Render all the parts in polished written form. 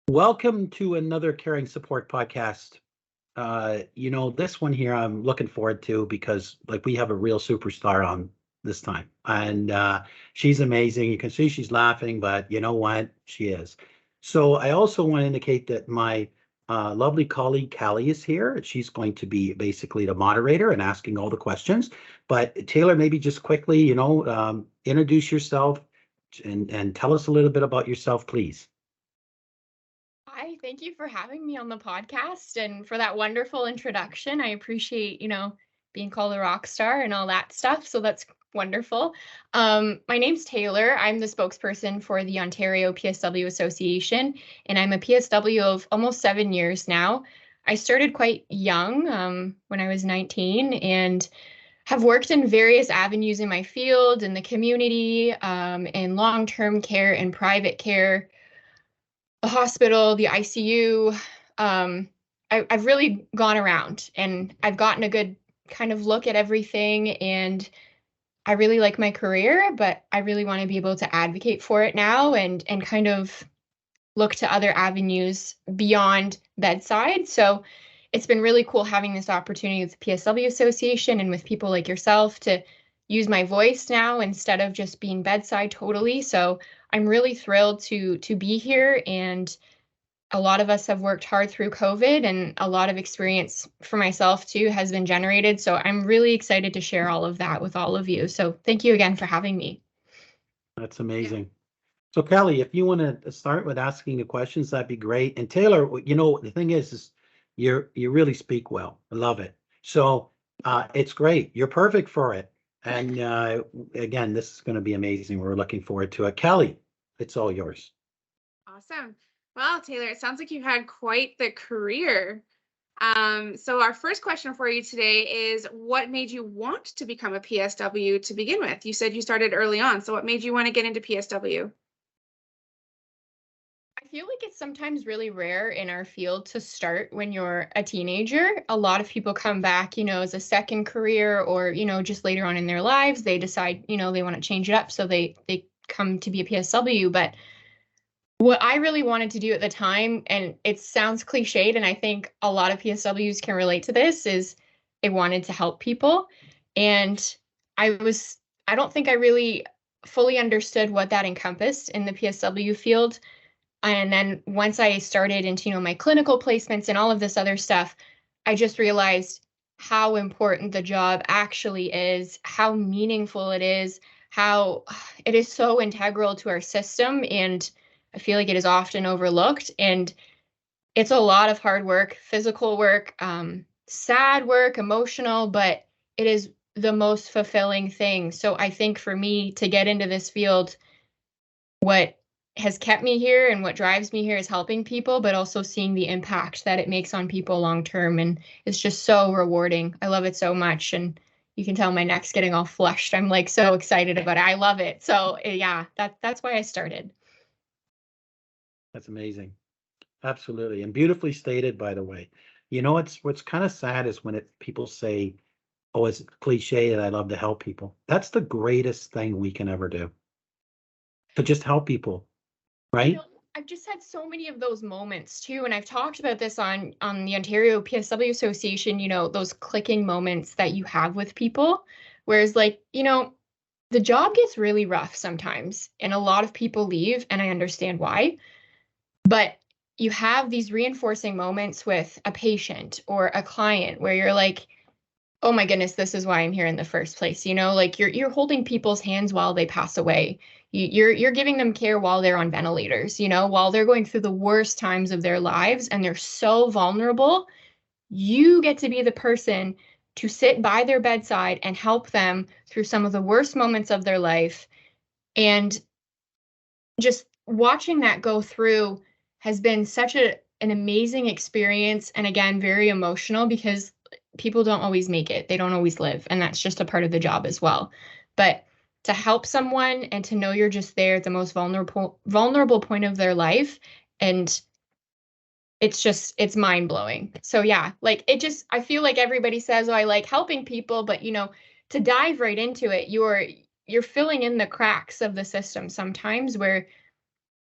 Welcome to another Caring Support podcast. This one here I'm looking forward to because we have a real superstar on this time. And she's amazing. You can see she's laughing, but you know what? She is. So I also want to indicate that my lovely colleague Callie is here. She's going to be basically the moderator and asking all the questions. But Taylor, maybe just quickly, introduce yourself and tell us a little bit about yourself, please. Hi, thank you for having me on the podcast and for that wonderful introduction. I appreciate, being called a rock star and all that stuff. So that's wonderful. My name's Taylor. I'm the spokesperson for the Ontario PSW Association, and I'm a PSW of almost 7 years now. I started quite young, when I was 19, and have worked in various avenues in my field, in the community, in long-term care and private care, the hospital, the ICU. I've really gone around and I've gotten a good kind of look at everything. And I really like my career, but I really want to be able to advocate for it now and kind of look to other avenues beyond bedside. So it's been really cool having this opportunity with the PSW Association and with people like yourself to use my voice now instead of just being bedside totally. So I'm really thrilled to be here, and a lot of us have worked hard through COVID, and a lot of experience for myself too has been generated. So I'm really excited to share all of that with all of you. So thank you again for having me. That's amazing. So Kelly, if you want to start with asking the questions, that'd be great. And Taylor, the thing is you really speak well. I love it. So it's great. You're perfect for it. And again, this is going to be amazing. We're looking forward to it. Kelly, it's all yours. Awesome. Well, Taylor, it sounds like you've had quite the career. So our first question for you today is, what made you want to become a PSW to begin with? You said you started early on. So what made you want to get into PSW? I feel like it's sometimes really rare in our field to start when you're a teenager. A lot of people come back, as a second career, or, just later on in their lives, they decide, they want to change it up. So they come to be a PSW. But what I really wanted to do at the time, and it sounds cliched, and I think a lot of PSWs can relate to this, is I wanted to help people. And I don't think I really fully understood what that encompassed in the PSW field. And then once I started into, my clinical placements and all of this other stuff, I just realized how important the job actually is, how meaningful it is, how it is so integral to our system. And I feel like it is often overlooked. And it's a lot of hard work, physical work, sad work, emotional, but it is the most fulfilling thing. So I think for me to get into this field, what has kept me here and what drives me here is helping people, but also seeing the impact that it makes on people long term. And it's just so rewarding. I love it so much. And you can tell my neck's getting all flushed. I'm so excited about it. I love it. So yeah, that's why I started. That's amazing. Absolutely. And beautifully stated, by the way. What's kind of sad is when people say, oh, it's cliche and I love to help people. That's the greatest thing we can ever do. To just help people, right? I've just had so many of those moments too. And I've talked about this on the Ontario PSW Association, those clicking moments that you have with people. Whereas the job gets really rough sometimes and a lot of people leave, and I understand why. But you have these reinforcing moments with a patient or a client where you're like, oh my goodness, this is why I'm here in the first place. You're holding people's hands while they pass away. You're giving them care while they're on ventilators, while they're going through the worst times of their lives and they're so vulnerable. You get to be the person to sit by their bedside and help them through some of the worst moments of their life. And just watching that go through has been such an amazing experience. And again, very emotional, because people don't always make it. They don't always live. And that's just a part of the job as well. But to help someone and to know you're just there at the most vulnerable point of their life, and it's mind blowing. So yeah, I feel like everybody says, oh, I like helping people, but to dive right into it, you're filling in the cracks of the system sometimes where,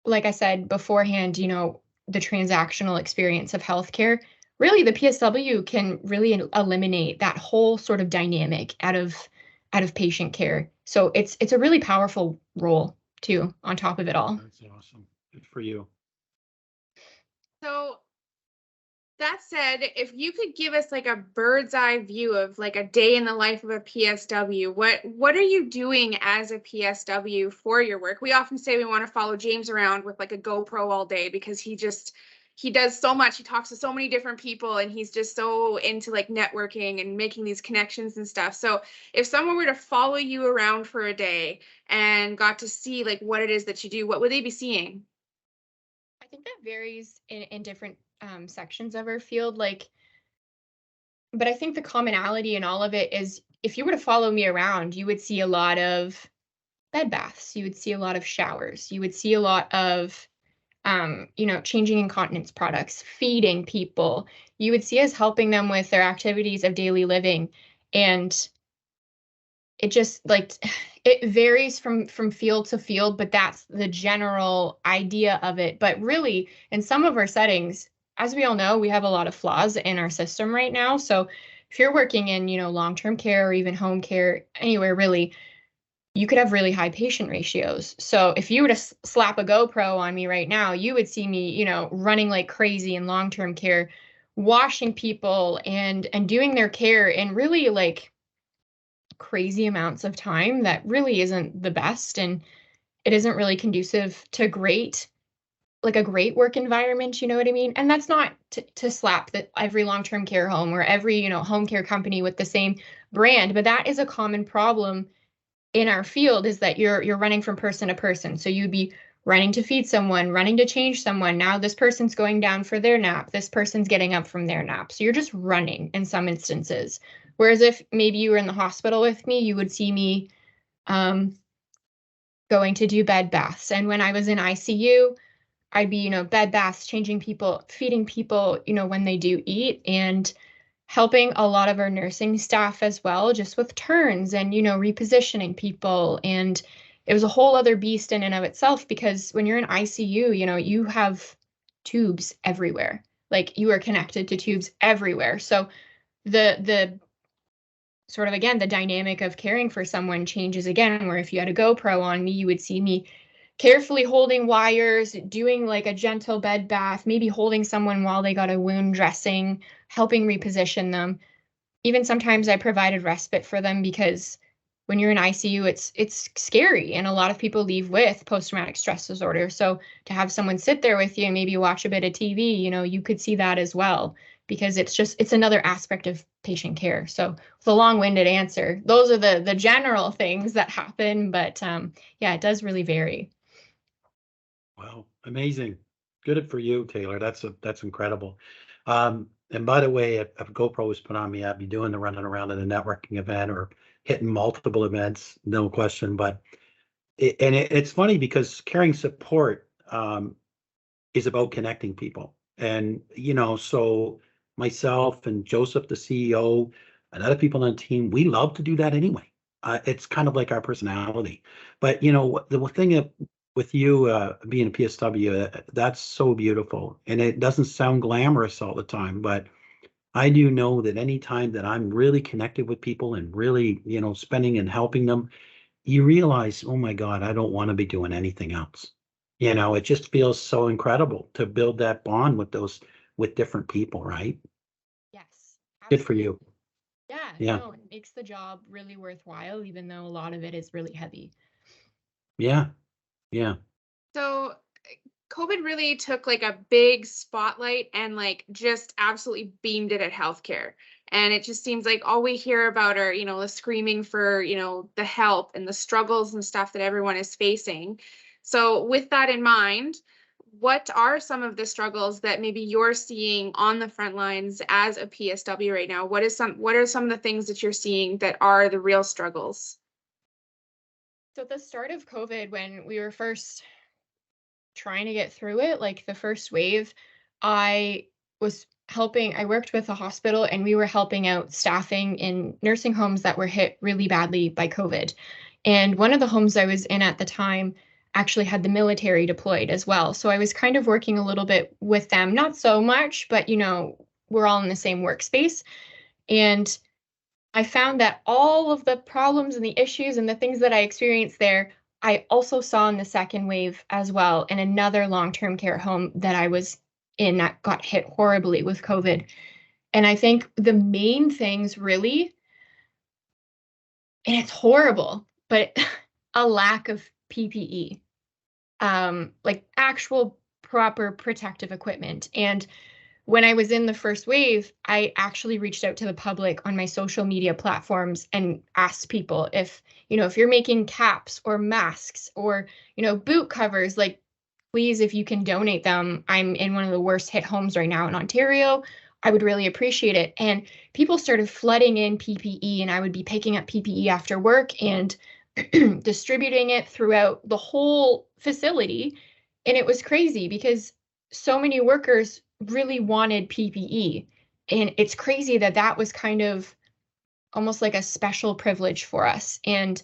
like I said beforehand, the transactional experience of healthcare, really the PSW can really eliminate that whole sort of dynamic out of patient care. So it's a really powerful role too, on top of it all. That's awesome. Good for you. So that said, if you could give us like a bird's eye view of like a day in the life of a PSW, what are you doing as a PSW for your work? We often say we want to follow James around with like a GoPro all day because he does so much. He talks to so many different people and he's just so into like networking and making these connections and stuff. So if someone were to follow you around for a day and got to see like what it is that you do, what would they be seeing? I think that varies in different sections of our field. But I think the commonality in all of it is if you were to follow me around, you would see a lot of bed baths, you would see a lot of showers, you would see a lot of changing incontinence products, feeding people. You would see us helping them with their activities of daily living. And it just it varies from field to field, but that's the general idea of it. But really, in some of our settings, as we all know, we have a lot of flaws in our system right now. So if you're working in, long-term care or even home care, anywhere really, you could have really high patient ratios. So if you were to slap a GoPro on me right now, you would see me, running like crazy in long-term care, washing people and doing their care in really like crazy amounts of time that really isn't the best, and it isn't really conducive to a great work environment, you know what I mean? And that's not to slap that every long-term care home or every, home care company with the same brand, but that is a common problem in our field, is that you're running from person to person. So you'd be running to feed someone, running to change someone. Now this person's going down for their nap. This person's getting up from their nap. So you're just running in some instances. Whereas if maybe you were in the hospital with me, you would see me going to do bed baths. And when I was in ICU, I'd be, bed baths, changing people, feeding people, when they do eat, and helping a lot of our nursing staff as well, just with turns and, repositioning people. And it was a whole other beast in and of itself, because when you're in ICU, you have tubes everywhere. Like you are connected to tubes everywhere. So the sort of, again, the dynamic of caring for someone changes again, where if you had a GoPro on me, you would see me carefully holding wires, doing like a gentle bed bath, maybe holding someone while they got a wound dressing, helping reposition them. Even sometimes I provided respite for them, because when you're in ICU, it's scary, and a lot of people leave with post-traumatic stress disorder. So to have someone sit there with you and maybe watch a bit of TV, you could see that as well, because it's another aspect of patient care. So it's a long-winded answer. Those are the general things that happen, but yeah, it does really vary. Wow, amazing. Good for you, Taylor. That's incredible. And by the way, if GoPro was put on me, I'd be doing the running around at a networking event or hitting multiple events, no question. But it's funny because caring support is about connecting people. And, so myself and Joseph, the CEO, and other people on the team, we love to do that anyway. It's kind of like our personality. But, the thing with you being a PSW, that's so beautiful. And it doesn't sound glamorous all the time, but I do know that anytime that I'm really connected with people and really, spending and helping them, you realize, oh my God, I don't want to be doing anything else. It just feels so incredible to build that bond with different people, right? Yes, Good for absolutely. you. Yeah, Yeah. no, it makes the job really worthwhile, even though a lot of it is really heavy. Yeah. Yeah. So COVID really took like a big spotlight and like just absolutely beamed it at healthcare. And it just seems like all we hear about are, the screaming for, the help and the struggles and stuff that everyone is facing. So with that in mind, what are some of the struggles that maybe you're seeing on the front lines as a PSW right now? What are some of the things that you're seeing that are the real struggles? So at the start of COVID, when we were first trying to get through it, like the first wave, I worked with a hospital, and we were helping out staffing in nursing homes that were hit really badly by COVID. And one of the homes I was in at the time, actually had the military deployed as well. So I was kind of working a little bit with them, not so much, but we're all in the same workspace. And I found that all of the problems and the issues and the things that I experienced there, I also saw in the second wave as well, in another long-term care home that I was in that got hit horribly with COVID. And I think the main things really, and it's horrible, but a lack of PPE, like actual proper protective equipment. And when I was in the first wave, I actually reached out to the public on my social media platforms and asked people if you're making caps or masks or, boot covers, like, please, if you can donate them. I'm in one of the worst hit homes right now in Ontario. I would really appreciate it. And people started flooding in PPE, and I would be picking up PPE after work and distributing it throughout the whole facility. And it was crazy because so many workers really wanted PPE. And it's crazy that that was kind of almost like a special privilege for us. And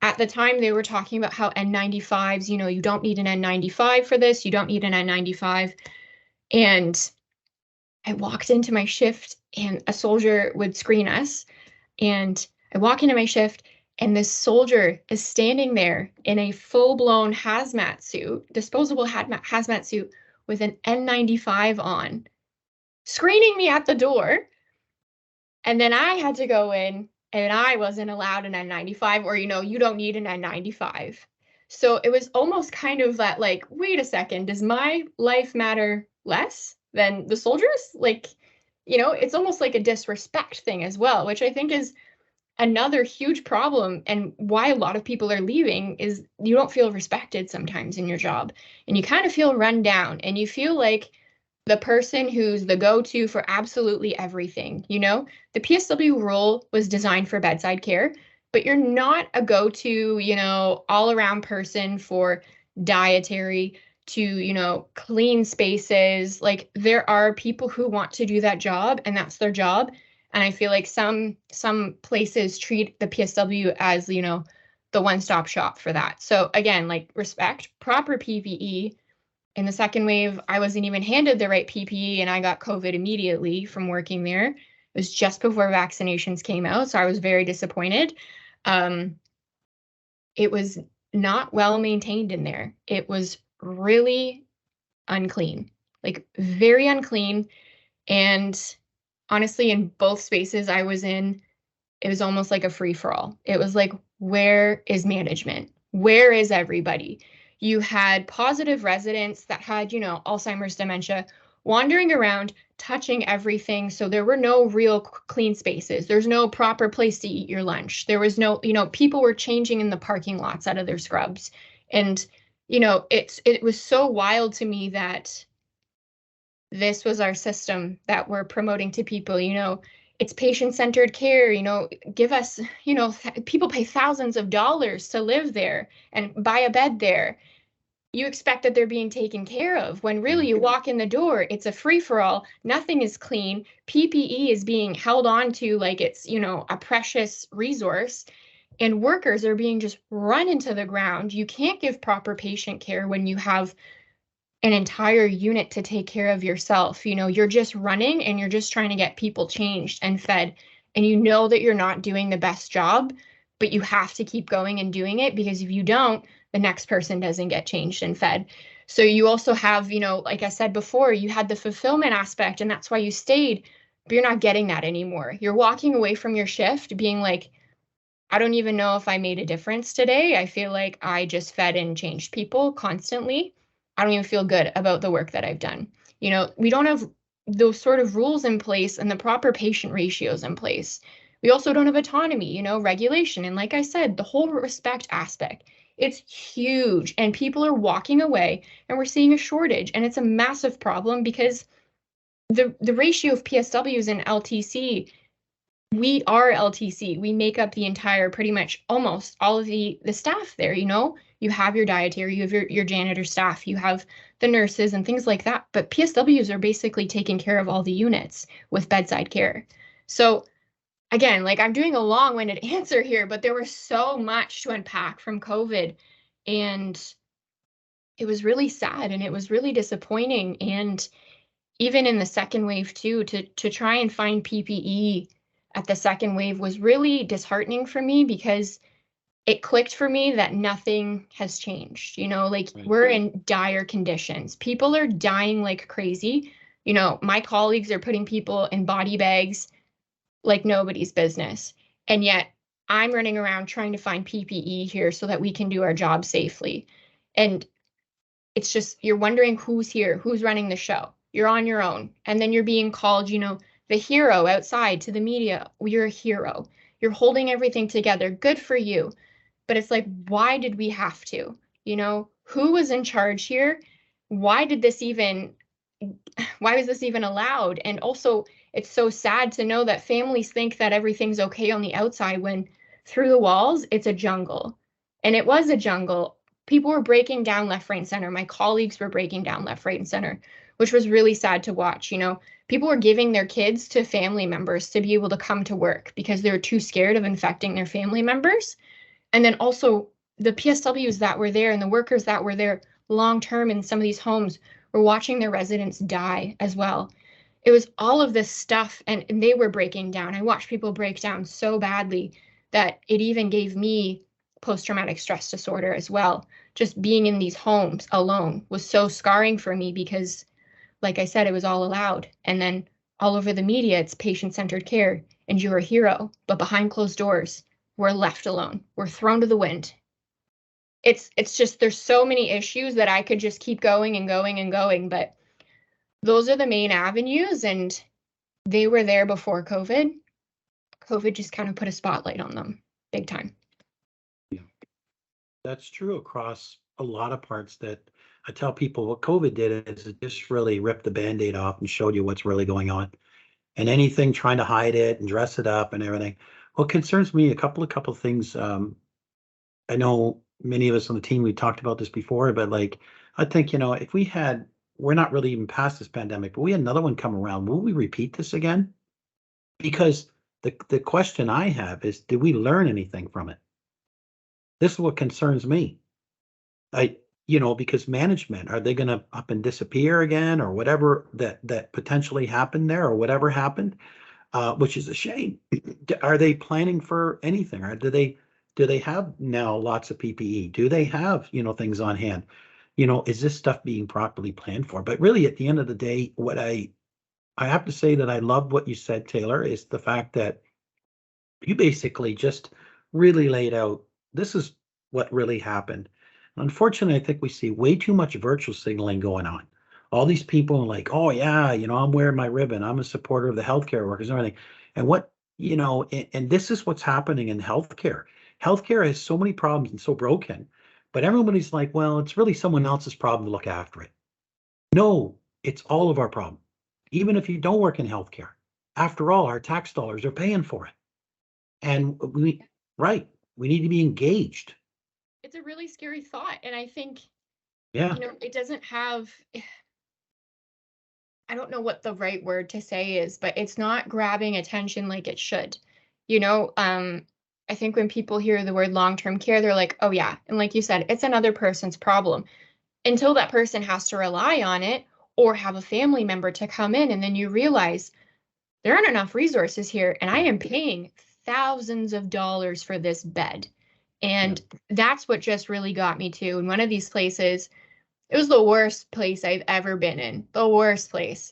at the time, they were talking about how N95s, you don't need an N95 for this. You don't need an N95. And I walked into my shift and a soldier would screen us. And I walk into my shift and this soldier is standing there in a full-blown hazmat suit, disposable hazmat suit with an N95 on, screening me at the door. And then I had to go in and I wasn't allowed an N95, or, you don't need an N95. So it was almost kind of that, like, wait a second, does my life matter less than the soldiers? Like, it's almost like a disrespect thing as well, which I think is another huge problem, and why a lot of people are leaving is you don't feel respected sometimes in your job, and you kind of feel run down, and you feel like the person who's the go-to for absolutely everything. The PSW role was designed for bedside care, but you're not a go-to, all-around person for dietary to, clean spaces. Like, there are people who want to do that job, and that's their job. And I feel like some places treat the PSW as, the one-stop shop for that. So again, like, respect, proper PPE. In the second wave, I wasn't even handed the right PPE, and I got COVID immediately from working there. It was just before vaccinations came out, so I was very disappointed. It was not well maintained in there. It was really unclean, like very unclean. And honestly, in both spaces I was in, it was almost like a free-for-all. It was like, where is management? Where is everybody? You had positive residents that had, Alzheimer's, dementia, wandering around, touching everything. So there were no real clean spaces. There's no proper place to eat your lunch. There was no, people were changing in the parking lots out of their scrubs. And, it was so wild to me that this was our system that we're promoting to people. It's patient-centered care. Give us, people pay thousands of dollars to live there and buy a bed there. You expect that they're being taken care of, when really you walk in the door, it's a free-for-all. Nothing is clean. PPE is being held on to like it's, a precious resource, and workers are being just run into the ground. You can't give proper patient care when you have an entire unit to take care of yourself. You're just running and you're just trying to get people changed and fed, and that you're not doing the best job, but you have to keep going and doing it, because if you don't, the next person doesn't get changed and fed. So you also have, like I said before, you had the fulfillment aspect, and that's why you stayed, but you're not getting that anymore. You're walking away from your shift being like, I don't even know if I made a difference today. I feel like I just fed and changed people constantly. I don't even feel good about the work that I've done. We don't have those sort of rules in place and the proper patient ratios in place. We also don't have autonomy, regulation. And like I said, the whole respect aspect, it's huge, and people are walking away, and we're seeing a shortage, and it's a massive problem because the ratio of PSWs and LTC, we are LTC. We make up the entire, pretty much almost all of the staff there. You have your dietary, you have your janitor staff, you have the nurses and things like that. But PSWs are basically taking care of all the units with bedside care. So again, like, I'm doing a long-winded answer here, but there was so much to unpack from COVID. And it was really sad and it was really disappointing. And even in the second wave too, to try and find PPE at the second wave was really disheartening for me, because it clicked for me that nothing has changed. Like, Right. we're in dire conditions. People are dying like crazy. My colleagues are putting people in body bags like nobody's business. And yet I'm running around trying to find PPE here so that we can do our job safely. And it's just, you're wondering who's here, who's running the show. You're on your own. And then you're being called, the hero outside to the media. Well, you're a hero. You're holding everything together. Good for you. But it's like, why did we have to? Who was in charge here? Why did this even, why was this even allowed? And also, it's so sad to know that families think that everything's okay on the outside when through the walls, it's a jungle. And it was a jungle. People were breaking down left, right, and center. My colleagues were breaking down left, right, and center, which was really sad to watch. People were giving their kids to family members to be able to come to work because they were too scared of infecting their family members. And then also the PSWs that were there and the workers that were there long term in some of these homes were watching their residents die as well. It was all of this stuff, and they were breaking down. I watched people break down so badly that it even gave me post-traumatic stress disorder as well. Just being in these homes alone was so scarring for me because, like I said, it was all allowed. And then all over the media, it's patient-centered care and you're a hero. But behind closed doors, we're left alone. We're thrown to the wind. It's just, there's so many issues that I could just keep going and going and going, but those are the main avenues, and they were there before COVID. COVID just kind of put a spotlight on them big time. Yeah, that's true across a lot of parts. That I tell people what COVID did is it just really ripped the Band-Aid off and showed you what's really going on. And anything trying to hide it and dress it up and everything. What concerns me, a couple of things. I know many of us on the team, we talked about this before, but like, I think, if we're not really even past this pandemic, but we had another one come around, will we repeat this again? Because the question I have is, did we learn anything from it? This is what concerns me. Because management, are they going to up and disappear again, or whatever that potentially happened there, or whatever happened, which is a shame. Are they planning for anything, or do they have now lots of PPE? Do they have, things on hand? Is this stuff being properly planned for? But really, at the end of the day, what I have to say that I love what you said, Taylor, is the fact that you basically just really laid out, this is what really happened. Unfortunately, I think we see way too much virtual signaling going on. All these people are like, oh yeah, I'm wearing my ribbon. I'm a supporter of the healthcare workers and everything. And and this is what's happening in healthcare. Healthcare has so many problems and so broken, but everybody's like, well, it's really someone else's problem to look after it. No, it's all of our problem. Even if you don't work in healthcare, after all, our tax dollars are paying for it. And we need to be engaged. It's a really scary thought. And I think, Yeah. it doesn't have, I don't know what the right word to say is, but it's not grabbing attention like it should. I think when people hear the word long-term care, they're like, oh yeah. And like you said, it's another person's problem until that person has to rely on it or have a family member to come in. And then you realize there aren't enough resources here. And I am paying thousands of dollars for this bed. And that's what just really got me too. In one of these places, it was the worst place I've ever been in. The worst place.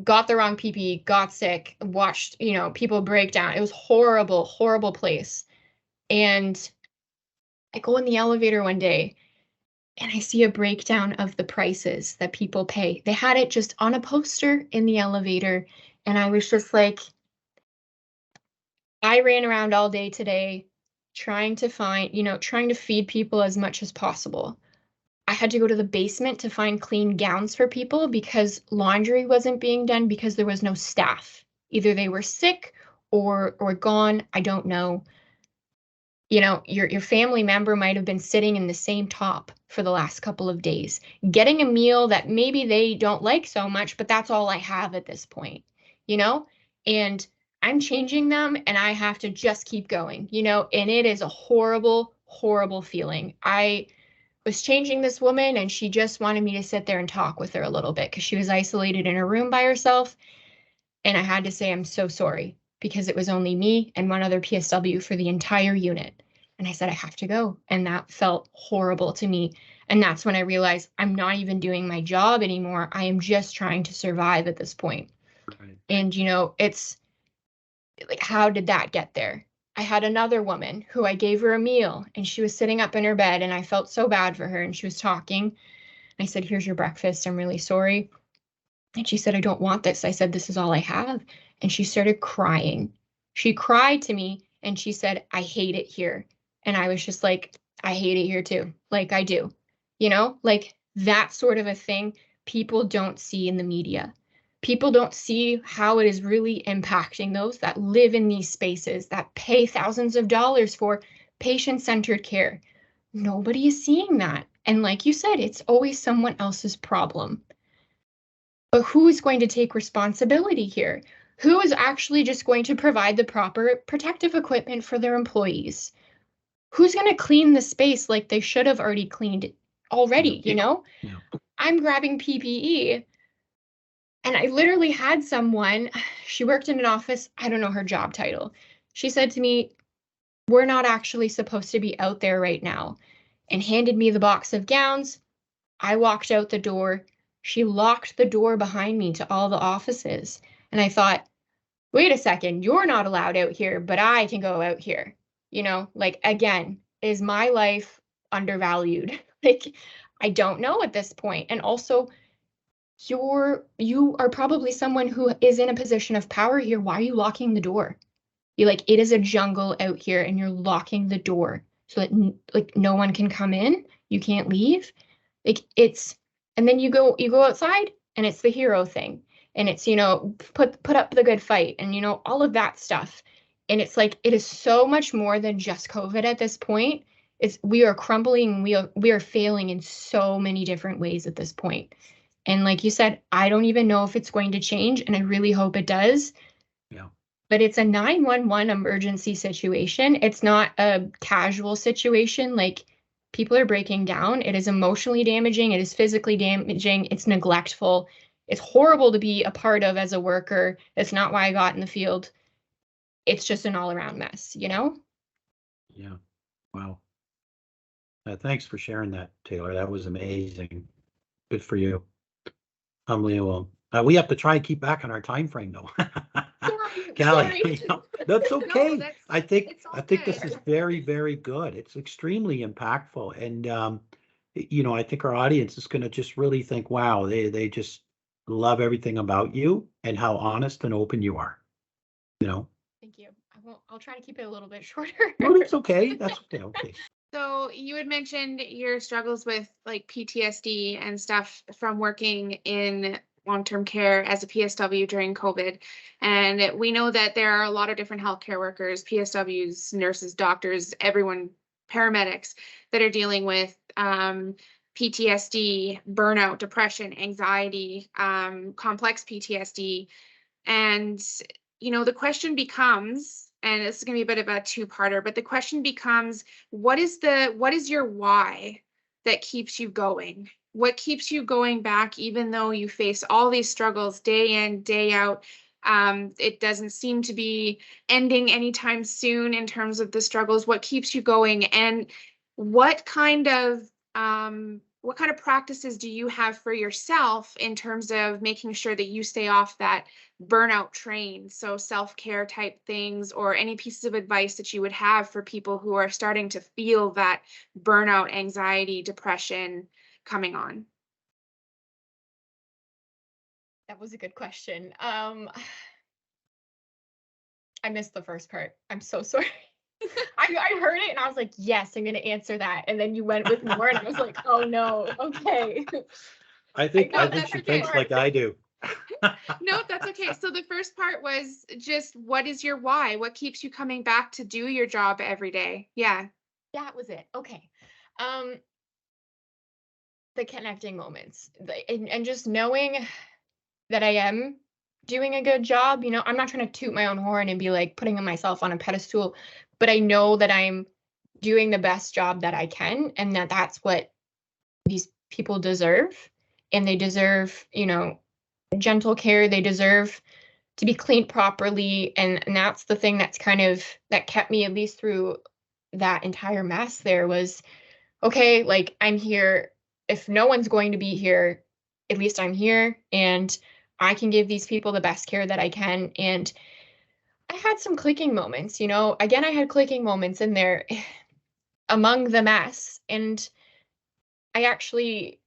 Got the wrong PPE, got sick, watched, people break down. It was horrible, horrible place. And I go in the elevator one day and I see a breakdown of the prices that people pay. They had it just on a poster in the elevator. And I was just like, I ran around all day today trying to trying to feed people as much as possible. I had to go to the basement to find clean gowns for people because laundry wasn't being done because there was no staff. Either they were sick or gone. I don't know. Your family member might have been sitting in the same top for the last couple of days, getting a meal that maybe they don't like so much, but that's all I have at this point, and I'm changing them and I have to just keep going, and it is a horrible, horrible feeling. was changing this woman, and she just wanted me to sit there and talk with her a little bit because she was isolated in her room by herself. And I had to say, I'm so sorry, because it was only me and one other PSW for the entire unit. And I said, I have to go. And that felt horrible to me. And that's when I realized I'm not even doing my job anymore. I am just trying to survive at this point. Right. And, it's like, how did that get there? I had another woman who I gave her a meal, and she was sitting up in her bed, and I felt so bad for her, and she was talking. I said, here's your breakfast. I'm really sorry. And she said, I don't want this. I said, this is all I have. And she started crying. She cried to me and she said, I hate it here. And I was just like, I hate it here too. Like I do, like that sort of a thing people don't see in the media. People don't see how it is really impacting those that live in these spaces, that pay thousands of dollars for patient-centered care. Nobody is seeing that. And like you said, it's always someone else's problem. But who is going to take responsibility here? Who is actually just going to provide the proper protective equipment for their employees? Who's going to clean the space like they should have already cleaned it already, Yeah. I'm grabbing PPE, and I literally had someone, she worked in an office, I don't know her job title. She said to me, we're not actually supposed to be out there right now, and handed me the box of gowns. I walked out the door. She locked the door behind me to all the offices. And I thought, wait a second, you're not allowed out here, but I can go out here. Like, again, is my life undervalued? Like, I don't know at this point. And also, you are probably someone who is in a position of power here. Why are you locking the door? It is a jungle out here, and you're locking the door so that no one can come in. You can't leave. And then you go outside, and it's the hero thing, and it's put up the good fight, and all of that stuff. And it's like, it is so much more than just COVID at this point. We are crumbling, we are failing in so many different ways at this point. And like you said, I don't even know if it's going to change, and I really hope it does. Yeah. But it's a 911 emergency situation. It's not a casual situation. Like, people are breaking down. It is emotionally damaging. It is physically damaging. It's neglectful. It's horrible to be a part of as a worker. It's not why I got in the field. It's just an all-around mess, Yeah. Wow. Thanks for sharing that, Taylor. That was amazing. Good for you. Unbelievable. We have to try and keep back on our time frame, though. Callie, that's okay. No, I think good. this is very, very good. It's extremely impactful, and I think our audience is going to just really think, wow, they just love everything about you and how honest and open you are. Thank you. I'll try to keep it a little bit shorter. No, it's okay. That's okay. Okay. So you had mentioned your struggles with like PTSD and stuff from working in long-term care as a PSW during COVID. And we know that there are a lot of different healthcare workers, PSWs, nurses, doctors, everyone, paramedics that are dealing with PTSD, burnout, depression, anxiety, complex PTSD. And, the question becomes, and this is going to be a bit of a two-parter, but the question becomes, what is your why that keeps you going? What keeps you going back, even though you face all these struggles day in, day out? It doesn't seem to be ending anytime soon in terms of the struggles. What keeps you going, and what kind of practices do you have for yourself in terms of making sure that you stay off that burnout train? So self-care type things, or any pieces of advice that you would have for people who are starting to feel that burnout, anxiety, depression coming on? That was a good question. I missed the first part. I'm so sorry. I heard it and I was like, yes, I'm going to answer that. And then you went with more and I was like, oh no, okay. I think she thinks like I do. No, that's okay. So the first part was just, what is your why? What keeps you coming back to do your job every day? Yeah. That was it. Okay. The connecting moments, and just knowing that I am doing a good job. I'm not trying to toot my own horn and be like putting myself on a pedestal, but I know that I'm doing the best job that I can, and that's what these people deserve, and they deserve, you know, gentle care. They deserve to be cleaned properly. And that's the thing that's kind of, that kept me at least through that entire mess there was, okay, like I'm here. If no one's going to be here, at least I'm here and I can give these people the best care that I can. And I had some clicking moments, you know, again, I had clicking moments in there among the mess. And I actually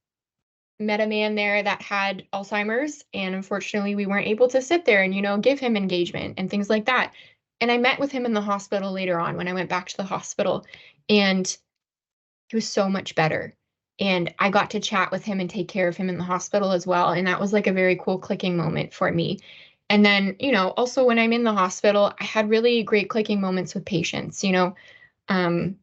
met a man there that had Alzheimer's, and unfortunately we weren't able to sit there and, you know, give him engagement and things like that. And I met with him in the hospital later on when I went back to the hospital, and he was so much better. And I got to chat with him and take care of him in the hospital as well. And that was like a very cool clicking moment for me. And then, you know, also when I'm in the hospital, I had really great clicking moments with patients, you know. Um,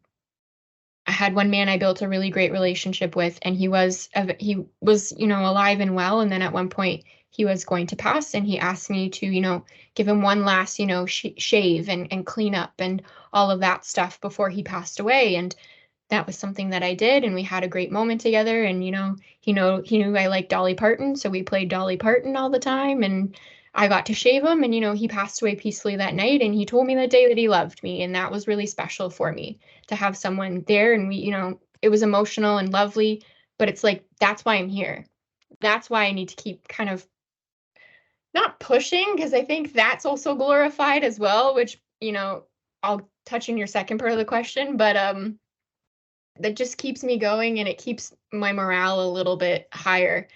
I had one man I built a really great relationship with, and he was, you know, alive and well. And then at one point he was going to pass, and he asked me to, you know, give him one last, you know, shave and clean up and all of that stuff before he passed away. And that was something that I did, and we had a great moment together. And you know, he knew I liked Dolly Parton, so we played Dolly Parton all the time. And I got to shave him, and you know, he passed away peacefully that night. And he told me that day that he loved me, and that was really special for me to have someone there. And we, you know, it was emotional and lovely. But it's like, that's why I'm here. That's why I need to keep kind of not pushing, because I think that's also glorified as well. Which, you know, I'll touch on your second part of the question, but that just keeps me going, and it keeps my morale a little bit higher.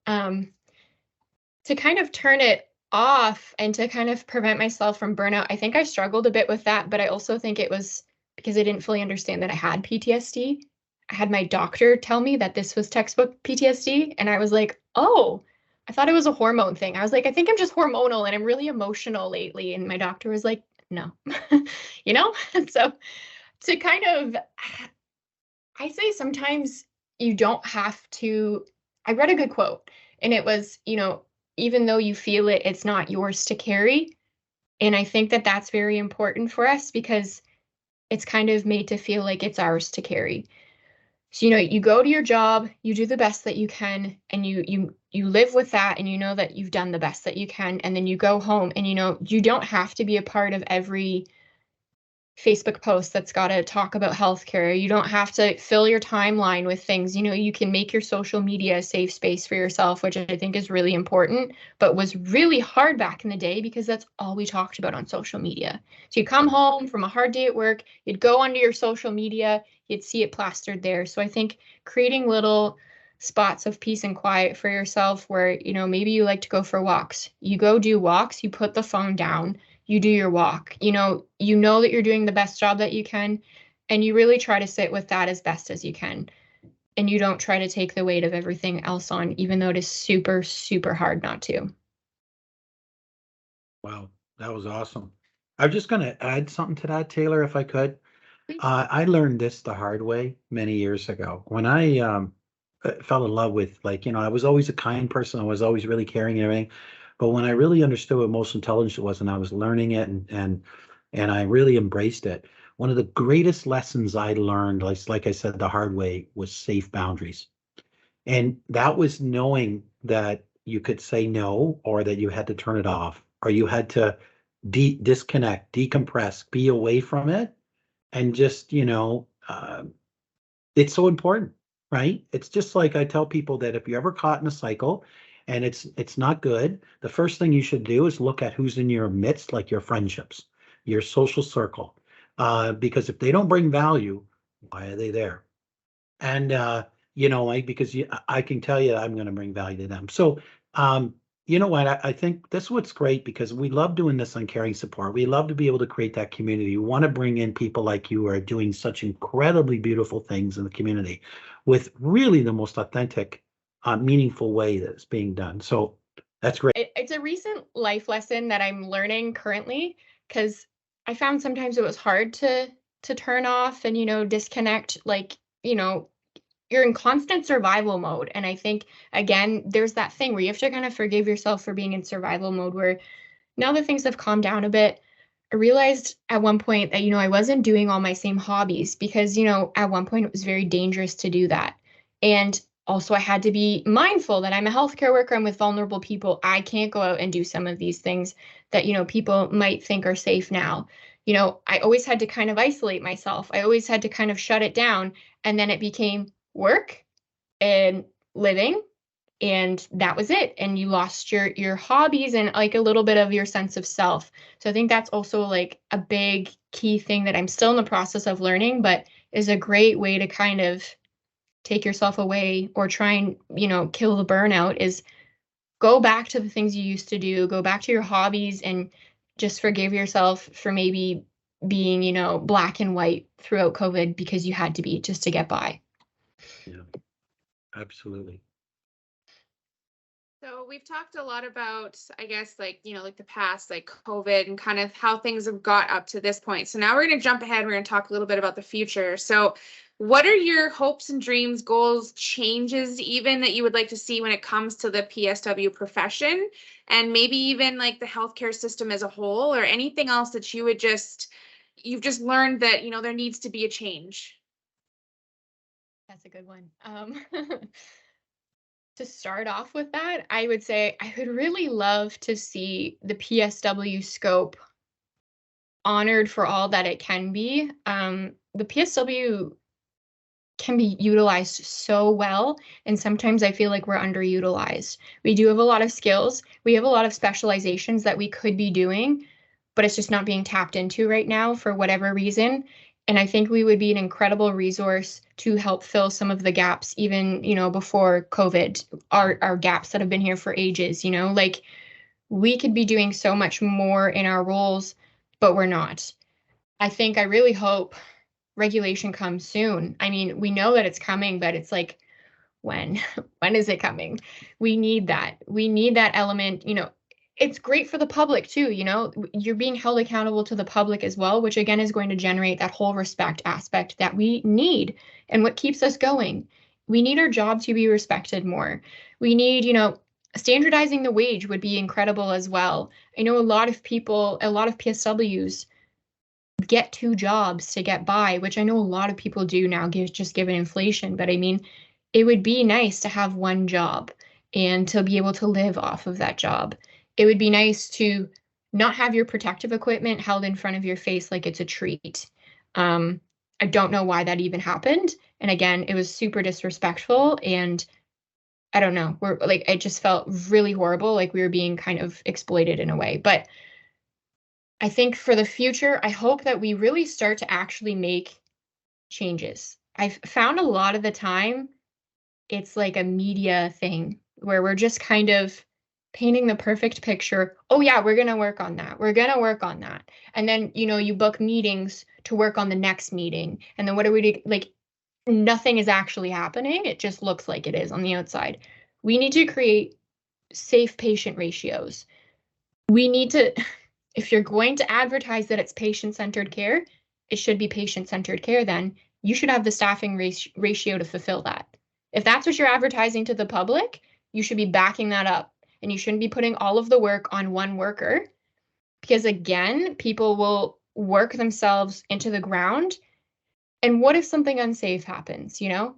To kind of turn it off and to kind of prevent myself from burnout, I think I struggled a bit with that, but I also think it was because I didn't fully understand that I had PTSD. I had my doctor tell me that this was textbook PTSD, and I was like, oh, I thought it was a hormone thing. I was like, I think I'm just hormonal and I'm really emotional lately. And my doctor was like, no, you know? So to kind of, I say sometimes you don't have to. I read a good quote, and it was, you know, even though you feel it, it's not yours to carry. And I think that that's very important for us because it's kind of made to feel like it's ours to carry. So, you know, you go to your job, you do the best that you can, and you live with that, and you know that you've done the best that you can. And then you go home, and you know, you don't have to be a part of every Facebook post that's got to talk about healthcare. You don't have to fill your timeline with things. You know, you can make your social media a safe space for yourself, which I think is really important, but was really hard back in the day because that's all we talked about on social media. So you come home from a hard day at work, you'd go onto your social media, you'd see it plastered there. So I think creating little spots of peace and quiet for yourself where, you know, maybe you like to go for walks. You go do walks, you put the phone down, you do your walk, you know that you're doing the best job that you can, and you really try to sit with that as best as you can. And you don't try to take the weight of everything else on, even though it is super, super hard not to. Wow, that was awesome. I'm just going to add something to that, Taylor, if I could. Please. I learned this the hard way many years ago when I fell in love with, like, you know, I was always a kind person. I was always really caring and everything. But when I really understood what emotional intelligence was, and I was learning it, and I really embraced it, one of the greatest lessons I learned, like I said, the hard way, was safe boundaries. And that was knowing that you could say no, or that you had to turn it off, or you had to disconnect, decompress, be away from it, and just, you know, it's so important, right? It's just like I tell people that if you're ever caught in a cycle and it's not good, the first thing you should do is look at who's in your midst, like your friendships, your social circle, because if they don't bring value, why are they there? And you know, because I can tell you I'm going to bring value to them. So you know what, I think this is what's great, because we love doing this on Caring Support. We love to be able to create that community. We want to bring in people like you who are doing such incredibly beautiful things in the community with really the most authentic, meaningful way that it's being done. So that's great. It's a recent life lesson that I'm learning currently, because I found sometimes it was hard to turn off and, you know, disconnect. Like, you know, you're in constant survival mode. And I think, again, there's that thing where you have to kind of forgive yourself for being in survival mode, where now that things have calmed down a bit, I realized at one point that, you know, I wasn't doing all my same hobbies because, you know, at one point it was very dangerous to do that. And also I had to be mindful that I'm a healthcare worker. I'm with vulnerable people. I can't go out and do some of these things that, people might think are safe now. I always had to kind of isolate myself. I always had to kind of shut it down. And then it became work and living, and that was it. And you lost your hobbies and like a little bit of your sense of self. So I think that's also like a big key thing that I'm still in the process of learning, but is a great way to kind of take yourself away or try and, kill the burnout, is go back to the things you used to do, go back to your hobbies, and just forgive yourself for maybe being, black and white throughout COVID because you had to be just to get by. Yeah, absolutely. So we've talked a lot about, I guess, like, like the past, like COVID and kind of how things have got up to this point. So now we're going to jump ahead. We're going to talk a little bit about the future. So what are your hopes and dreams, goals, changes even that you would like to see when it comes to the PSW profession, and maybe even like the healthcare system as a whole, or anything else that you've just learned that, there needs to be a change? That's a good one. To start off with that, I would say I would really love to see the PSW scope honored for all that it can be. The PSW can be utilized so well, and sometimes I feel like we're underutilized. We do have a lot of skills. We have a lot of specializations that we could be doing, but it's just not being tapped into right now for whatever reason. And I think we would be an incredible resource to help fill some of the gaps, even, before COVID, our gaps that have been here for ages, like we could be doing so much more in our roles, but we're not. I really hope regulation comes soon. I mean, we know that it's coming, but it's like, when? When is it coming? We need that. We need that element, it's great for the public too, you're being held accountable to the public as well, which again is going to generate that whole respect aspect that we need and what keeps us going. We need our job to be respected more. We need, standardizing the wage would be incredible as well. I know a lot of people, a lot of PSWs get two jobs to get by, which I know a lot of people do now, just given inflation. But I mean, it would be nice to have one job and to be able to live off of that job. It would be nice to not have your protective equipment held in front of your face like it's a treat. I don't know why that even happened. And again, it was super disrespectful. And I don't know, we're like, it just felt really horrible, like we were being kind of exploited in a way. But I think for the future, I hope that we really start to actually make changes. I've found a lot of the time it's like a media thing where we're just kind of painting the perfect picture. Oh yeah, we're going to work on that. We're going to work on that. And then, you book meetings to work on the next meeting. And then what are we doing? Like nothing is actually happening. It just looks like it is on the outside. We need to create safe patient ratios. We need to, if you're going to advertise that it's patient-centered care, it should be patient-centered care. Then you should have the staffing ratio to fulfill that. If that's what you're advertising to the public, you should be backing that up. And you shouldn't be putting all of the work on one worker, because again, people will work themselves into the ground. And what if something unsafe happens? Who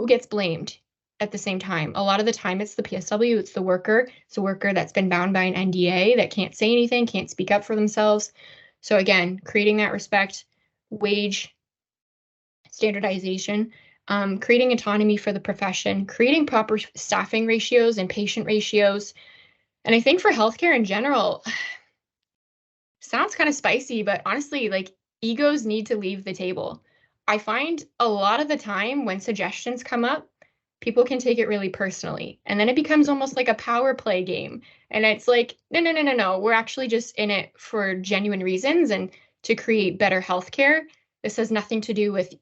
gets blamed at the same time? A lot of the time it's the PSW, it's the worker. It's a worker that's been bound by an NDA that can't say anything, can't speak up for themselves. So again, creating that respect, wage standardization, creating autonomy for the profession, creating proper staffing ratios and patient ratios. And I think for healthcare in general, sounds kind of spicy, but honestly, like egos need to leave the table. I find a lot of the time when suggestions come up, people can take it really personally. And then it becomes almost like a power play game. And it's like, no. We're actually just in it for genuine reasons and to create better healthcare. This has nothing to do with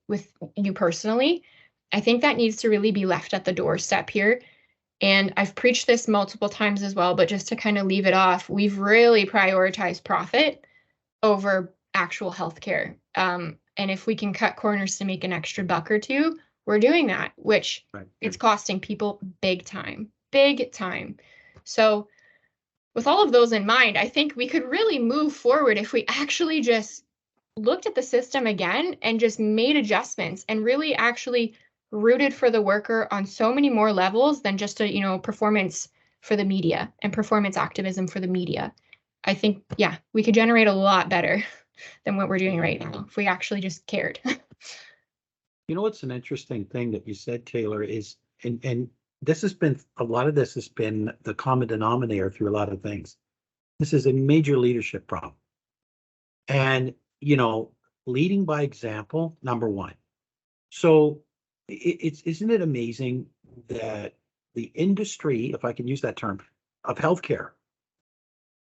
you personally. I think that needs to really be left at the doorstep here. And I've preached this multiple times as well, but just to kind of leave it off, we've really prioritized profit over actual healthcare. And if we can cut corners to make an extra buck or two, we're doing that, which it's costing people big time. So with all of those in mind, I think we could really move forward if we actually just looked at the system again and just made adjustments and really actually rooted for the worker on so many more levels than just a, you know, performance for the media and performance activism for the media. I think, yeah, we could generate a lot better than what we're doing right now if we actually just cared. You know what's an interesting thing that you said, Taylor, is and this has been a lot of this has been the common denominator through a lot of things. This is a major leadership problem. And you know, leading by example, number one. So it's isn't it amazing that the industry, if I can use that term, of healthcare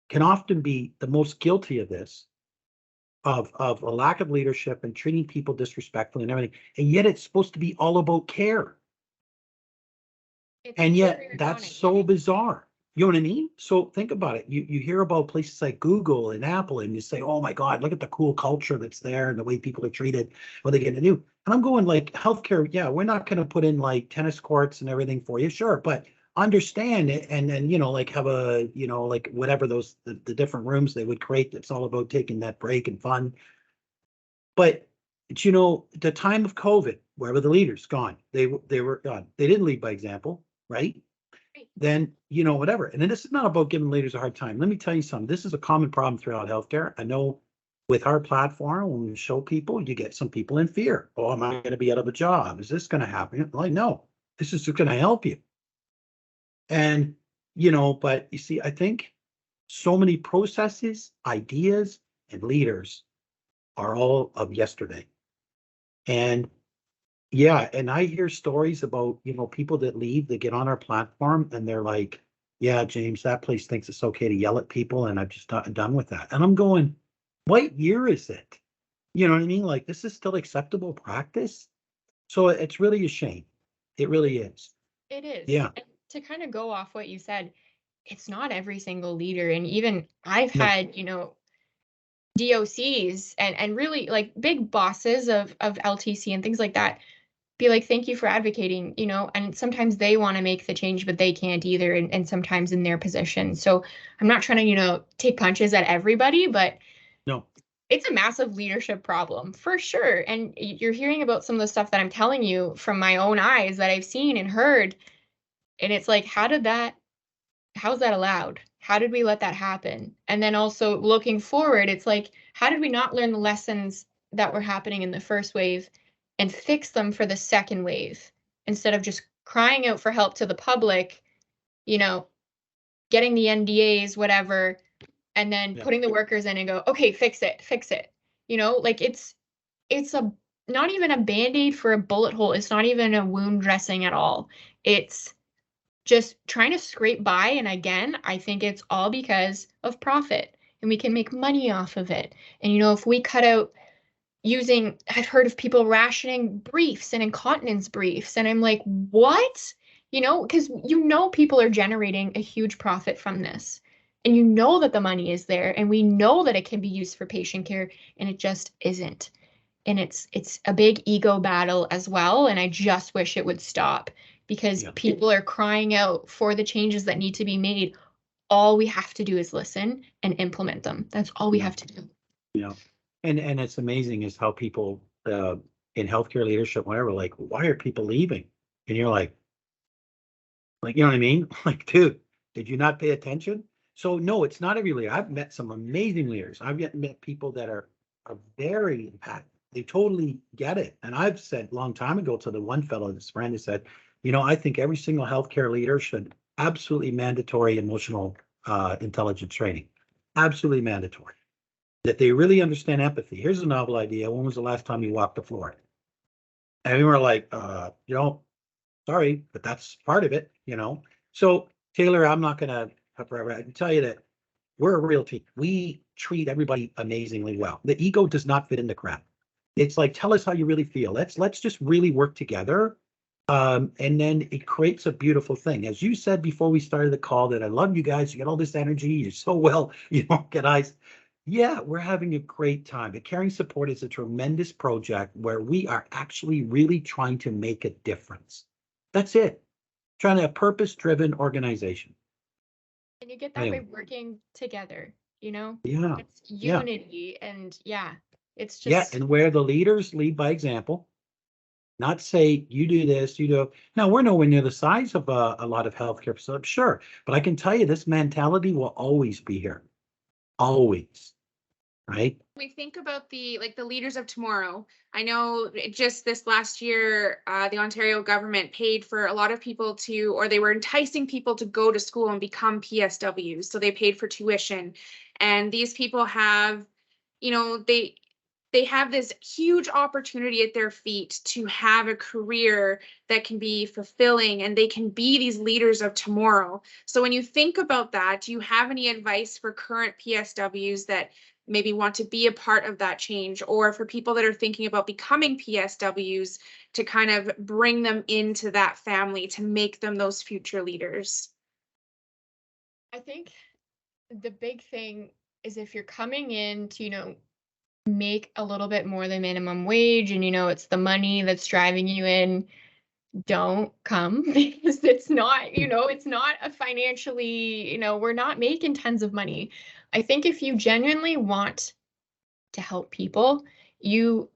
can often be the most guilty of this, of a lack of leadership and treating people disrespectfully and everything. And yet it's supposed to be all about care. It's And very yet that's ironic. so bizarre. You know what I mean? So think about it. You hear about places like Google and Apple, and you say, oh my God, look at the cool culture that's there and the way people are treated when they get a new. And I'm going like healthcare, yeah, we're not going to put in like tennis courts and everything for you, sure, but understand it and then, you know, like have a, you know, like whatever those the different rooms they would create that's all about taking that break and fun. But you know, the time of COVID, where were the leaders gone? They were gone. They didn't lead by example, right? Then, you know, whatever. And then this is not about giving leaders a hard time. Let me tell you something. This is a common problem throughout healthcare. I know with our platform, when we show people, you get some people in fear. Oh, am I going to be out of a job? Is this going to happen? Like, no, this is going to help you. And, you know, but you see, I think so many processes, ideas, and leaders are all of yesterday. And yeah, and I hear stories about, you know, people that leave, they get on our platform and they're like, yeah, James, that place thinks it's okay to yell at people and I'm just not done with that. And I'm going, what year is it? You know what I mean? Like, this is still acceptable practice. So it's really a shame. It really is. It is. Yeah. And to kind of go off what you said, it's not every single leader. And even I've No. had, you know, DOCs and really like big bosses of LTC and things like that be like, thank you for advocating, you know, and sometimes they want to make the change, but they can't either. And sometimes in their position. So I'm not trying to, you know, take punches at everybody, but No. it's a massive leadership problem for sure. And you're hearing about some of the stuff that I'm telling you from my own eyes that I've seen and heard. And it's like, how's that allowed? How did we let that happen? And then also looking forward, it's like, how did we not learn the lessons that were happening in the first wave and fix them for the second wave instead of just crying out for help to the public, you know, getting the NDAs, whatever, and then Yeah. putting the workers in and go, okay, fix it. You know, like it's a not even a band-aid for a bullet hole. It's not even a wound dressing at all. It's just trying to scrape by. And again, I think it's all because of profit and we can make money off of it. And, you know, if we cut out using, I've heard of people rationing briefs and incontinence briefs. And I'm like, what? You know, because you know people are generating a huge profit from this. And you know that the money is there and we know that it can be used for patient care and it just isn't. And it's a big ego battle as well. And I just wish it would stop because Yeah. people are crying out for the changes that need to be made. All we have to do is listen and implement them. That's all we Yeah. have to do. Yeah. And it's amazing is how people in healthcare leadership, whatever, like, why are people leaving? And you're like, you know what I mean? Like, dude, did you not pay attention? So no, it's not every leader. I've met some amazing leaders. I've met people that are very impactful. They totally get it. And I've said a long time ago to the one fellow, this friend, who said, you know, I think every single healthcare leader should absolutely mandatory emotional intelligence training. Absolutely mandatory. That they really understand empathy. Here's a novel idea. When was the last time you walked the floor? And we were like, you know, sorry, but that's part of it, you know. So Taylor, I'm not gonna forever. I can tell you that we're a real team. We treat everybody amazingly well. The ego does not fit in the crap. It's like, tell us how you really feel. Let's just really work together. And then it creates a beautiful thing. As you said before we started the call, that I love you guys. You get all this energy. You're so well, you know, guys. Yeah, we're having a great time. The Caring Support is a tremendous project where we are actually really trying to make a difference. That's it. Trying to a purpose-driven organization. And you get that Anyway, by working together, you know? yeah, It's yeah, unity and yeah, it's yeah. just And where the leaders lead by example, not say you do this, you do. Now, we're nowhere near the size of a lot of healthcare facilities, sure, but I can tell you this mentality will always be here, always, right? We think about the leaders of tomorrow. I know just this last year, the Ontario government paid for a lot of people to, or they were enticing people to go to school and become PSWs. So they paid for tuition, and these people have, they have this huge opportunity at their feet to have a career that can be fulfilling, and they can be these leaders of tomorrow. So when you think about that, do you have any advice for current PSWs that maybe want to be a part of that change, or for people that are thinking about becoming PSWs to kind of bring them into that family to make them those future leaders? I think the big thing is if you're coming in to, make a little bit more than minimum wage and, it's the money that's driving you in, don't come because it's not, it's not a financially, we're not making tons of money. I think if you genuinely want to help people, you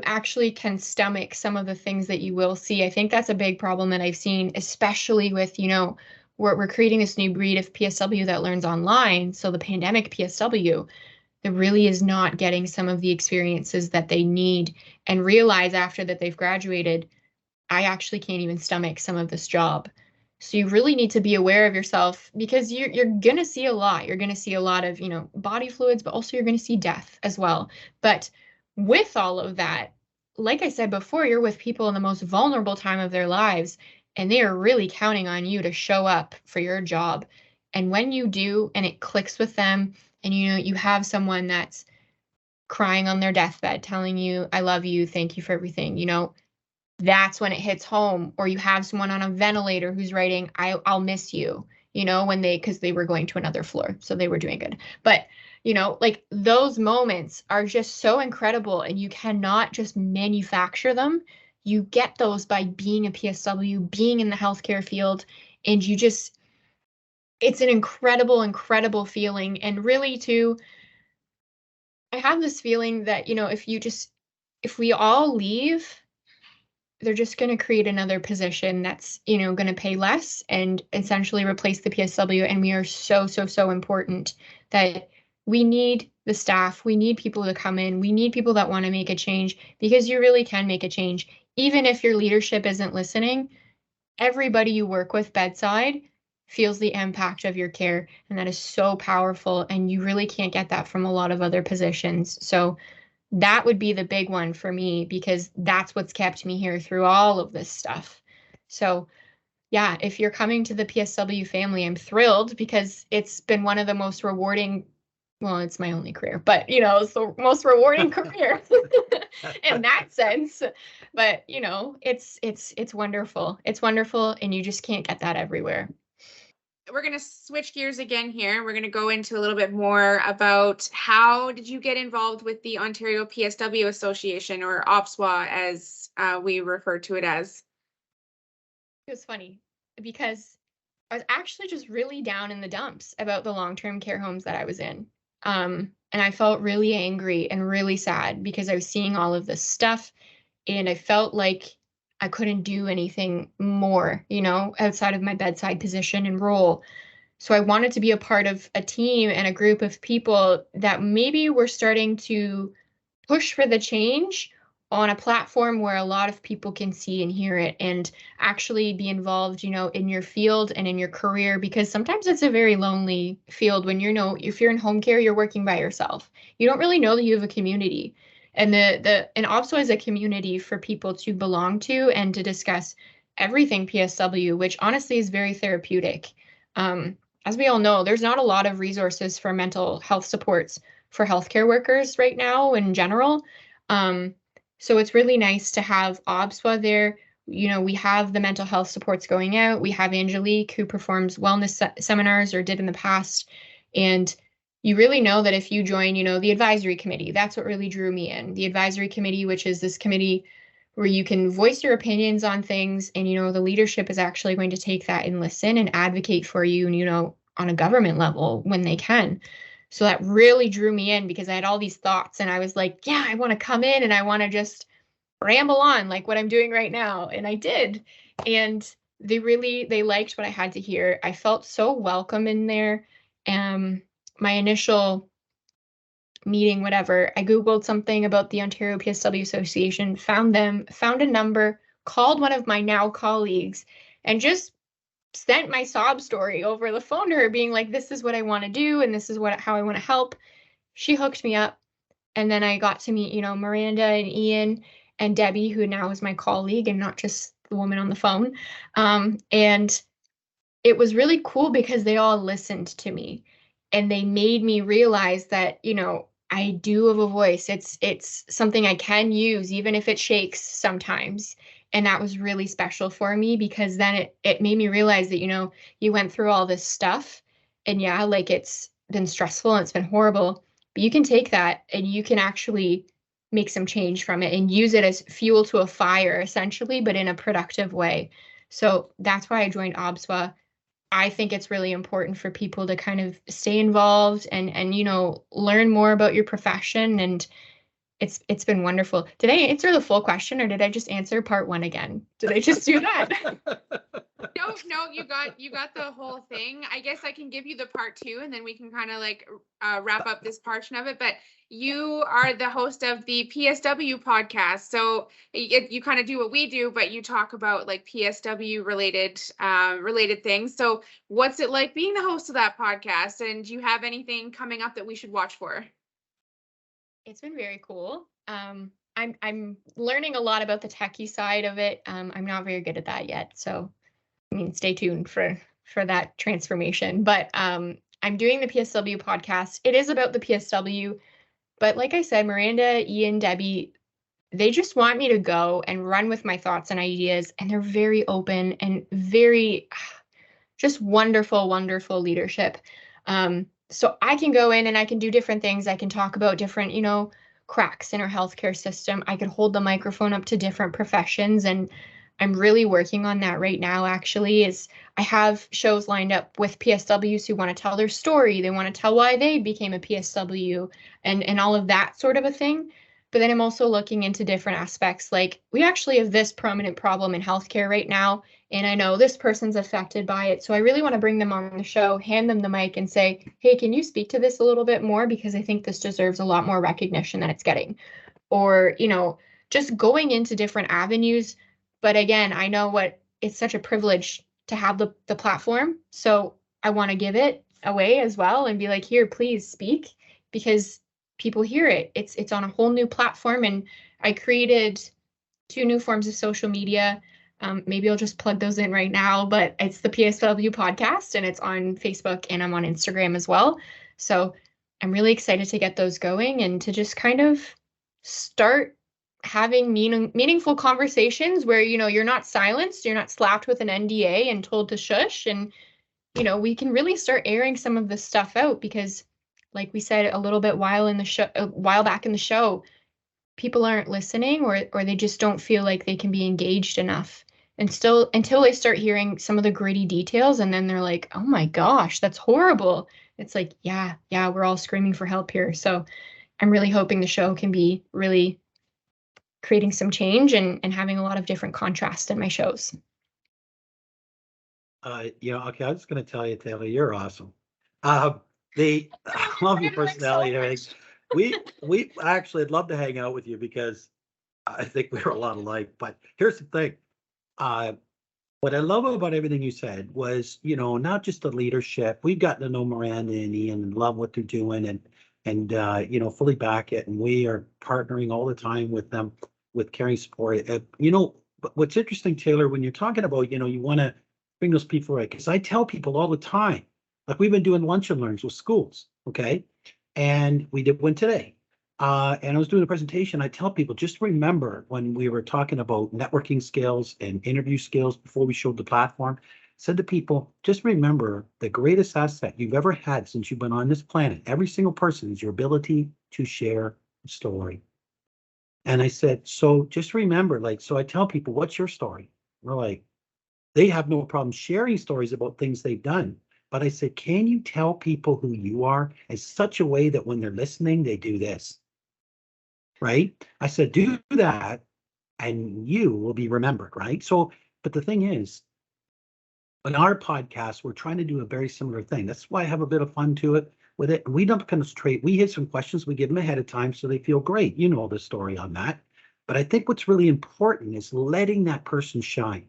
actually can stomach some of the things that you will see. I think that's a big problem that I've seen, especially with, we're creating this new breed of PSW that learns online. So the pandemic PSW that really is not getting some of the experiences that they need, and realize after that they've graduated, I actually can't even stomach some of this job. So you really need to be aware of yourself, because you're going to see a lot. You're going to see a lot of, body fluids, but also you're going to see death as well. But with all of that, like I said before, you're with people in the most vulnerable time of their lives, and they are really counting on you to show up for your job. And when you do, and it clicks with them, and you have someone that's crying on their deathbed telling you, I love you, thank you for everything, that's when it hits home. Or you have someone on a ventilator who's writing, I'll miss you, because they were going to another floor, so they were doing good. But like those moments are just so incredible, and you cannot just manufacture them. You get those by being a PSW, being in the healthcare field, and it's an incredible feeling. And really too, I have this feeling that, if we all leave, they're just going to create another position that's, going to pay less and essentially replace the PSW. And we are so important that we need the staff. We need people to come in. We need people that want to make a change, because you really can make a change. Even if your leadership isn't listening, everybody you work with bedside feels the impact of your care. And that is so powerful. And you really can't get that from a lot of other positions. So that would be the big one for me, because that's what's kept me here through all of this stuff. So yeah, if you're coming to the PSW family, I'm thrilled, because it's been one of the most rewarding, well, it's my only career, but it's the most rewarding career in that sense. But it's wonderful. It's wonderful, and you just can't get that everywhere. We're going to switch gears again here. We're going to go into a little bit more about how did you get involved with the Ontario PSW Association, or OPSWA as we refer to it as. It was funny because I was actually just really down in the dumps about the long-term care homes that I was in. And I felt really angry and really sad, because I was seeing all of this stuff, and I felt like I couldn't do anything more, outside of my bedside position and role. So I wanted to be a part of a team and a group of people that maybe were starting to push for the change on a platform where a lot of people can see and hear it, and actually be involved, in your field and in your career, because sometimes it's a very lonely field when if you're in home care, you're working by yourself. You don't really know that you have a community. And and OPSWA is a community for people to belong to and to discuss everything PSW, which honestly is very therapeutic. As we all know, there's not a lot of resources for mental health supports for healthcare workers right now in general. So it's really nice to have OPSWA there. We have the mental health supports going out. We have Angelique, who performs wellness seminars, or did in the past. And you really know that if you join, the advisory committee, that's what really drew me in. The advisory committee, which is this committee where you can voice your opinions on things, and, the leadership is actually going to take that and listen and advocate for you, and, on a government level when they can. So that really drew me in, because I had all these thoughts, and I was like, yeah, I want to come in, and I want to just ramble on like what I'm doing right now. And I did. And they liked what I had to hear. I felt so welcome in there. My initial meeting, whatever, I Googled something about the Ontario PSW Association, found a number, called one of my now colleagues, and just sent my sob story over the phone to her, being like, this is what I want to do, and this is how I want to help. She hooked me up. And then I got to meet, Miranda and Ian and Debbie, who now is my colleague and not just the woman on the phone. And it was really cool because they all listened to me and they made me realize that, I do have a voice. It's something I can use, even if it shakes sometimes. And that was really special for me because then it made me realize that, you went through all this stuff and yeah, like it's been stressful and it's been horrible, but you can take that and you can actually make some change from it and use it as fuel to a fire, essentially, but in a productive way. So that's why I joined OBSWA. I think it's really important for people to kind of stay involved and learn more about your profession, and it's been wonderful. Did I answer the full question or did I just answer part one again? Did I just do that? No, you got the whole thing. I guess I can give you the part two and then we can kind of like wrap up this portion of it. But you are the host of the PSW podcast. So you kind of do what we do, but you talk about like PSW related things. So what's it like being the host of that podcast? And do you have anything coming up that we should watch for? It's been very cool. I'm learning a lot about the techie side of it. I'm not very good at that yet, so I mean, stay tuned for that transformation. But I'm doing the PSW podcast. It is about the PSW, but like I said, Miranda, Ian, Debbie, they just want me to go and run with my thoughts and ideas, and they're very open and very just wonderful, wonderful leadership. So I can go in and I can do different things. I can talk about different, cracks in our healthcare system. I could hold the microphone up to different professions, and I'm really working on that right now, actually. Is I have shows lined up with PSWs who want to tell their story. They want to tell why they became a PSW and all of that sort of a thing. But then I'm also looking into different aspects. Like, we actually have this prominent problem in healthcare right now, and I know this person's affected by it. So I really want to bring them on the show, hand them the mic and say, hey, can you speak to this a little bit more? Because I think this deserves a lot more recognition than it's getting. Or, just going into different avenues. But again, I know it's such a privilege to have the platform. So I want to give it away as well and be like, here, please speak, because people hear it. It's on a whole new platform. And I created 2 new forms of social media. Maybe I'll just plug those in right now, but it's the PSW podcast and it's on Facebook and I'm on Instagram as well. So I'm really excited to get those going and to just kind of start having meaningful conversations where, you're not silenced, you're not slapped with an NDA and told to shush. And, we can really start airing some of this stuff out because, like we said a little bit while back in the show, people aren't listening or they just don't feel like they can be engaged enough. And still, until they start hearing some of the gritty details, and then they're like, oh my gosh, that's horrible. It's like, yeah, we're all screaming for help here. So I'm really hoping the show can be really creating some change and having a lot of different contrast in my shows. Okay, I'm just going to tell you, Taylor, you're awesome. I love your personality and everything. We actually, I'd love to hang out with you because I think we're a lot alike. But here's the thing. What I love about everything you said was, not just the leadership. We've gotten to know Miranda and Ian and love what they're doing and fully back it. And we are partnering all the time with them with caring support. But what's interesting, Taylor, when you're talking about, you want to bring those people right, because I tell people all the time, like we've been doing lunch and learns with schools, okay? And we did one today. And I was doing a presentation. I tell people, just remember when we were talking about networking skills and interview skills before we showed the platform, said to people, just remember the greatest asset you've ever had since you've been on this planet, every single person, is your ability to share a story. And I said, so just remember, so I tell people, what's your story? We're like, they have no problem sharing stories about things they've done. But I said, can you tell people who you are in such a way that when they're listening, they do this? Right? I said, do that. and you will be remembered, right? So, but the thing is, in our podcast, we're trying to do a very similar thing. That's why I have a bit of fun to it with it. We don't concentrate. We hit some questions. We give them ahead of time so they feel great. You know the story on that. But I think what's really important is letting that person shine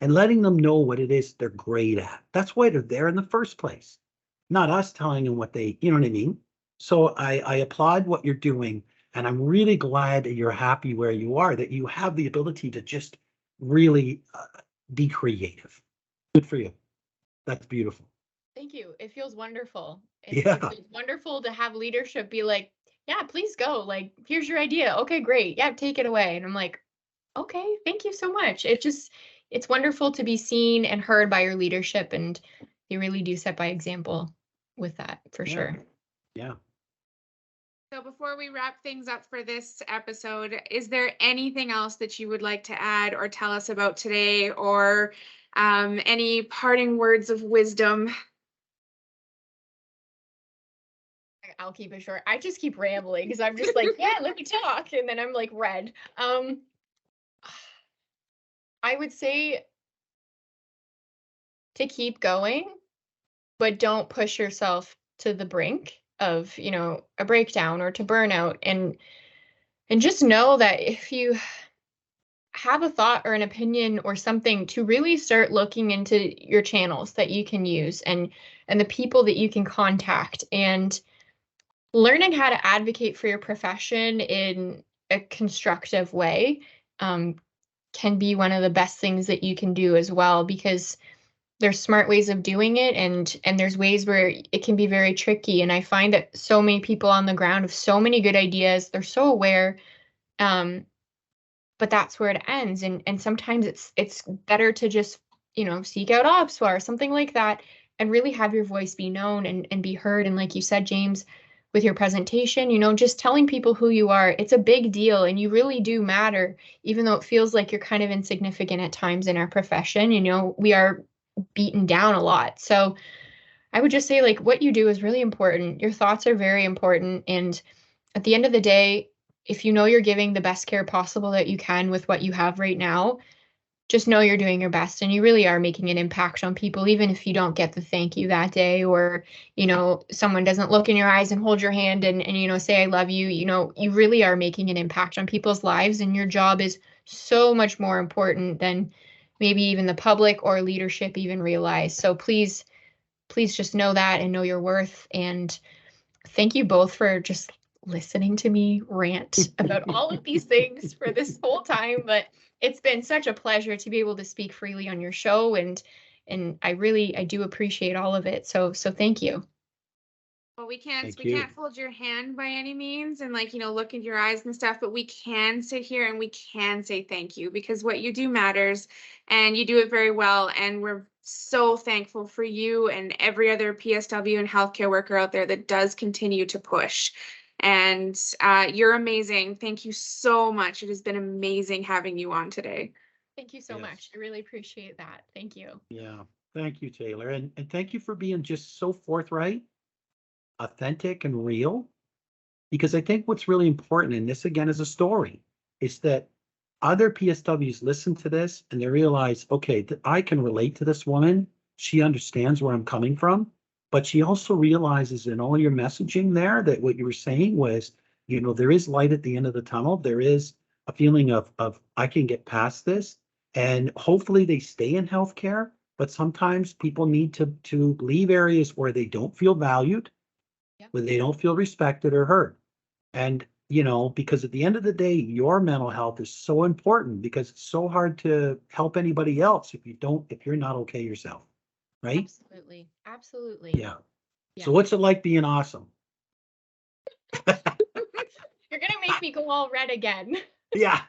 and letting them know what it is they're great at. That's why they're there in the first place, not us telling them what they, you know what I mean? So I applaud what you're doing. And I'm really glad that you're happy where you are, that you have the ability to just really be creative. Good for you. That's beautiful. Thank you. It feels wonderful. Yeah. It feels wonderful to have leadership be like, yeah, please go. Like, here's your idea. Okay, great. Yeah, take it away. And I'm like, okay, thank you so much. It's wonderful to be seen and heard by your leadership. And you really do set by example with that for sure. Yeah. So before we wrap things up for this episode, is there anything else that you would like to add or tell us about today, or any parting words of wisdom? I'll keep it short. I just keep rambling because I'm just like, yeah, let me talk. And then I'm like red. I would say to keep going, but don't push yourself to the brink of, a breakdown or to burnout. And just know that if you have a thought or an opinion or something, to really start looking into your channels that you can use and the people that you can contact, and learning how to advocate for your profession in a constructive way can be one of the best things that you can do as well, because there's smart ways of doing it, and there's ways where it can be very tricky. And I find that so many people on the ground have so many good ideas. They're so aware, but that's where it ends. And sometimes it's better to just, seek out OPSWA or something like that, and really have your voice be known and be heard. And like you said, James, with your presentation, just telling people who you are, it's a big deal, and you really do matter, even though it feels like you're kind of insignificant at times in our profession. We are beaten down a lot. So I would just say, like, what you do is really important. Your thoughts are very important. And at the end of the day, if you know you're giving the best care possible that you can with what you have right now, just know you're doing your best, and you really are making an impact on people, even if you don't get the thank you that day, or, someone doesn't look in your eyes and hold your hand and say, I love you. You really are making an impact on people's lives, and your job is so much more important than maybe even the public or leadership even realize. So please just know that and know your worth. And thank you both for just listening to me rant about all of these things for this whole time. But it's been such a pleasure to be able to speak freely on your show, and I do appreciate all of it. So thank you. Well, we can't hold your hand by any means and look into your eyes and stuff, but we can sit here and we can say thank you, because what you do matters and you do it very well. And we're so thankful for you and every other PSW and healthcare worker out there that does continue to push. And you're amazing. Thank you so much. It has been amazing having you on today. Thank you so much. I really appreciate that. Thank you. Yeah. Thank you, Taylor. And thank you for being just so forthright, authentic, and real. Because I think what's really important, and this again is a story, is that other PSWs listen to this and they realize, okay, I can relate to this woman. She understands where I'm coming from. But she also realizes in all your messaging there that what you were saying was, there is light at the end of the tunnel. There is a feeling of I can get past this. And hopefully they stay in healthcare. But sometimes people need to leave areas where they don't feel valued, where they don't feel respected or heard. And, because at the end of the day, your mental health is so important, because it's so hard to help anybody else if you're not okay yourself. Right? Absolutely. Absolutely. Yeah. So what's it like being awesome? You're going to make me go all red again. Yeah.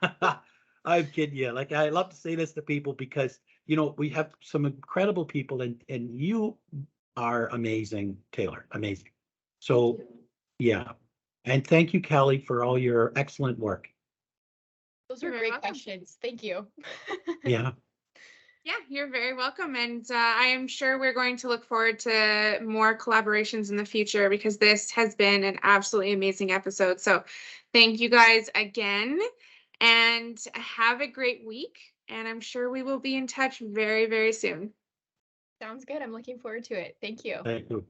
I'm kidding you. Like, I love to say this to people because, we have some incredible people, and you are amazing, Taylor. Amazing. So, yeah. And thank you, Kelly, for all your excellent work. Those are great questions. Thank you. Yeah. Yeah, you're very welcome. And I am sure we're going to look forward to more collaborations in the future, because this has been an absolutely amazing episode. So thank you guys again. and have a great week. And I'm sure we will be in touch very, very soon. Sounds good. I'm looking forward to it. Thank you. Thank you.